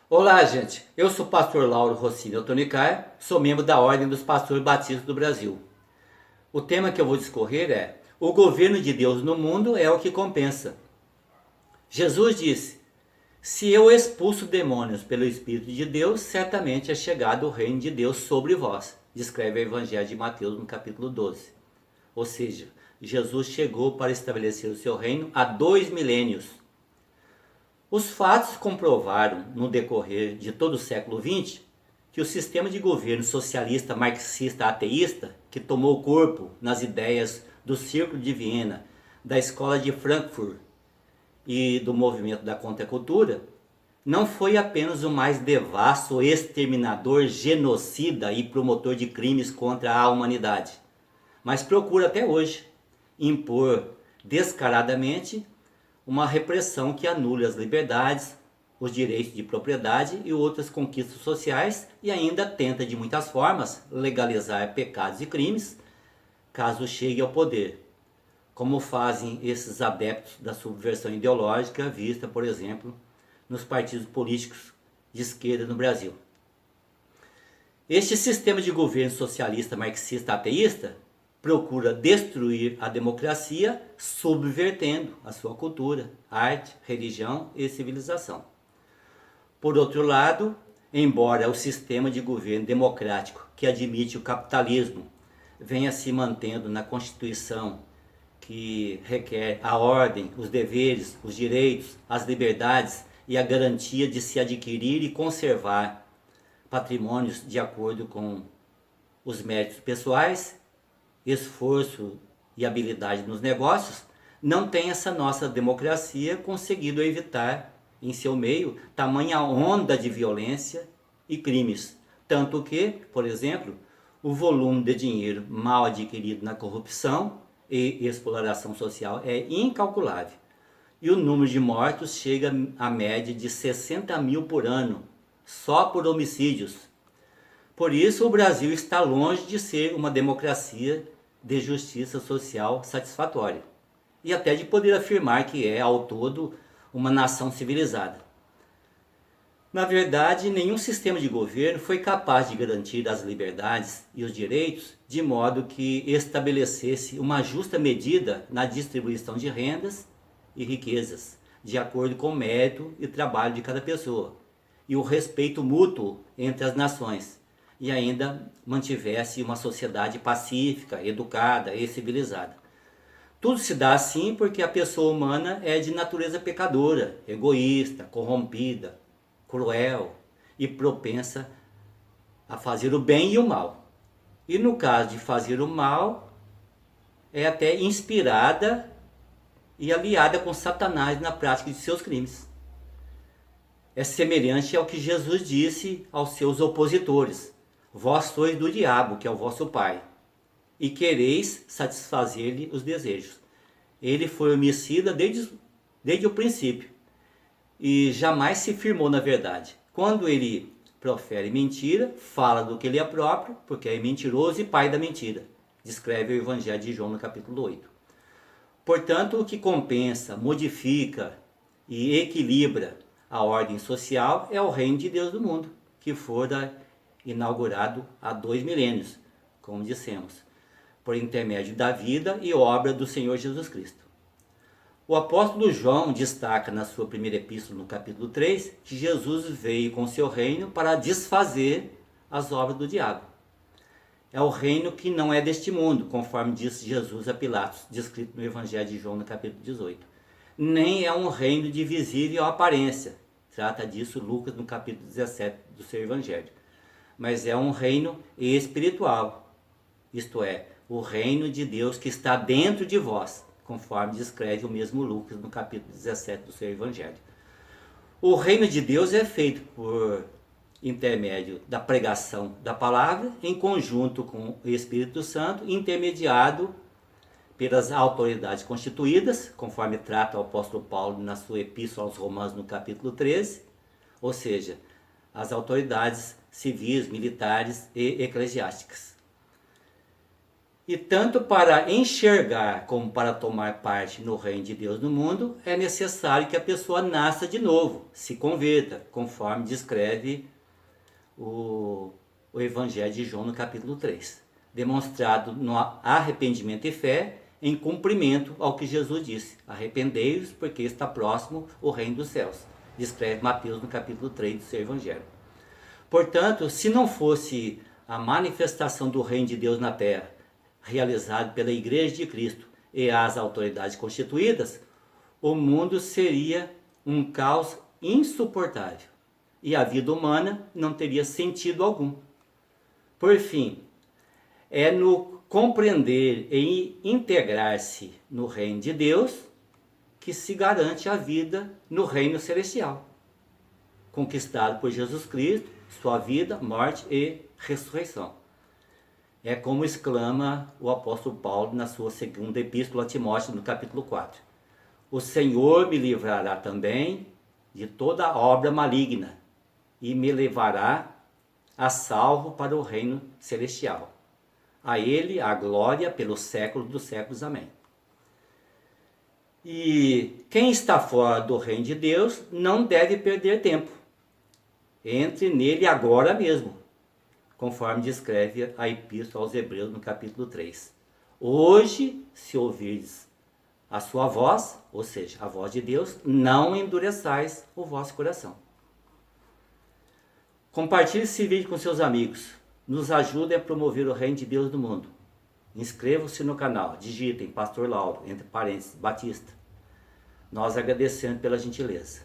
Olá, gente. Eu sou o pastor Lauro Rossini Otonicar, sou membro da Ordem dos Pastores Batistas do Brasil. O tema que eu vou discorrer é: o governo de Deus no mundo é o que compensa. Jesus disse: se eu expulso demônios pelo Espírito de Deus, certamente é chegado o reino de Deus sobre vós. Descreve o Evangelho de Mateus no capítulo 12. Ou seja, Jesus chegou para estabelecer o seu reino há 2 milênios. Os fatos comprovaram, no decorrer de todo o século XX, que o sistema de governo socialista marxista ateísta, que tomou corpo nas ideias do Círculo de Viena, da Escola de Frankfurt e do movimento da contracultura, não foi apenas o mais devasso exterminador, genocida e promotor de crimes contra a humanidade, mas procura até hoje impor descaradamente uma repressão que anule as liberdades, os direitos de propriedade e outras conquistas sociais e ainda tenta de muitas formas legalizar pecados e crimes caso chegue ao poder, como fazem esses adeptos da subversão ideológica vista, por exemplo, nos partidos políticos de esquerda no Brasil. Este sistema de governo socialista marxista ateísta procura destruir a democracia, subvertendo a sua cultura, arte, religião e civilização. Por outro lado, embora o sistema de governo democrático que admite o capitalismo venha se mantendo na Constituição, que requer a ordem, os deveres, os direitos, as liberdades e a garantia de se adquirir e conservar patrimônios de acordo com os méritos pessoais, esforço e habilidade nos negócios, não tem essa nossa democracia conseguido evitar em seu meio tamanha onda de violência e crimes. Tanto que, por exemplo, o volume de dinheiro mal adquirido na corrupção e exploração social é incalculável. E o número de mortos chega à média de 60 mil por ano, só por homicídios. Por isso, o Brasil está longe de ser uma democracia de justiça social satisfatória, e até de poder afirmar que é, ao todo, uma nação civilizada. Na verdade, nenhum sistema de governo foi capaz de garantir as liberdades e os direitos de modo que estabelecesse uma justa medida na distribuição de rendas e riquezas, de acordo com o mérito e trabalho de cada pessoa, e o respeito mútuo entre as nações, e ainda mantivesse uma sociedade pacífica, educada e civilizada. Tudo se dá assim porque a pessoa humana é de natureza pecadora, egoísta, corrompida, cruel e propensa a fazer o bem e o mal. E no caso de fazer o mal, é até inspirada e aliada com Satanás na prática de seus crimes. É semelhante ao que Jesus disse aos seus opositores: vós sois do diabo, que é o vosso pai, e quereis satisfazer-lhe os desejos. Ele foi homicida desde o princípio, e jamais se firmou na verdade. Quando ele profere mentira, fala do que ele é próprio, porque é mentiroso e pai da mentira. Descreve o Evangelho de João no capítulo 8. Portanto, o que compensa, modifica e equilibra a ordem social é o reino de Deus do mundo, que fora inaugurado há 2 milênios, como dissemos, por intermédio da vida e obra do Senhor Jesus Cristo. O apóstolo João destaca na sua primeira epístola, no capítulo 3, que Jesus veio com seu reino para desfazer as obras do diabo. É o reino que não é deste mundo, conforme disse Jesus a Pilatos, descrito no Evangelho de João, no capítulo 18. Nem é um reino de visível aparência. Trata disso Lucas no capítulo 17 do seu Evangelho. Mas é um reino espiritual, isto é, o reino de Deus que está dentro de vós, conforme descreve o mesmo Lucas no capítulo 17 do seu Evangelho. O reino de Deus é feito por intermédio da pregação da palavra, em conjunto com o Espírito Santo, intermediado pelas autoridades constituídas, conforme trata o apóstolo Paulo na sua epístola aos Romanos no capítulo 13, ou seja, as autoridades civis, militares e eclesiásticas. E tanto para enxergar como para tomar parte no reino de Deus no mundo, é necessário que a pessoa nasça de novo, se converta, conforme descreve o Evangelho de João no capítulo 3. Demonstrado no arrependimento e fé, em cumprimento ao que Jesus disse. Arrependei-vos, porque está próximo o reino dos céus. Descreve Mateus no capítulo 3 do seu Evangelho. Portanto, se não fosse a manifestação do reino de Deus na terra, realizado pela Igreja de Cristo e as autoridades constituídas, o mundo seria um caos insuportável e a vida humana não teria sentido algum. Por fim, é no compreender e integrar-se no reino de Deus que se garante a vida no reino celestial, conquistado por Jesus Cristo, sua vida, morte e ressurreição. É como exclama o apóstolo Paulo na sua segunda epístola a Timóteo, no capítulo 4. O Senhor me livrará também de toda obra maligna e me levará a salvo para o reino celestial. A Ele a glória pelos séculos dos séculos. Amém. E quem está fora do reino de Deus não deve perder tempo. Entre nele agora mesmo, conforme descreve a Epístola aos Hebreus no capítulo 3. Hoje, se ouvirdes a sua voz, ou seja, a voz de Deus, não endureçais o vosso coração. Compartilhe esse vídeo com seus amigos. Nos ajude a promover o reino de Deus no mundo. Inscrevam-se no canal, digitem Pastor Lauro, entre parênteses, Batista. Nós agradecemos pela gentileza.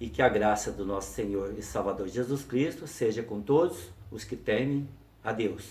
E que a graça do nosso Senhor e Salvador Jesus Cristo seja com todos os que temem a Deus.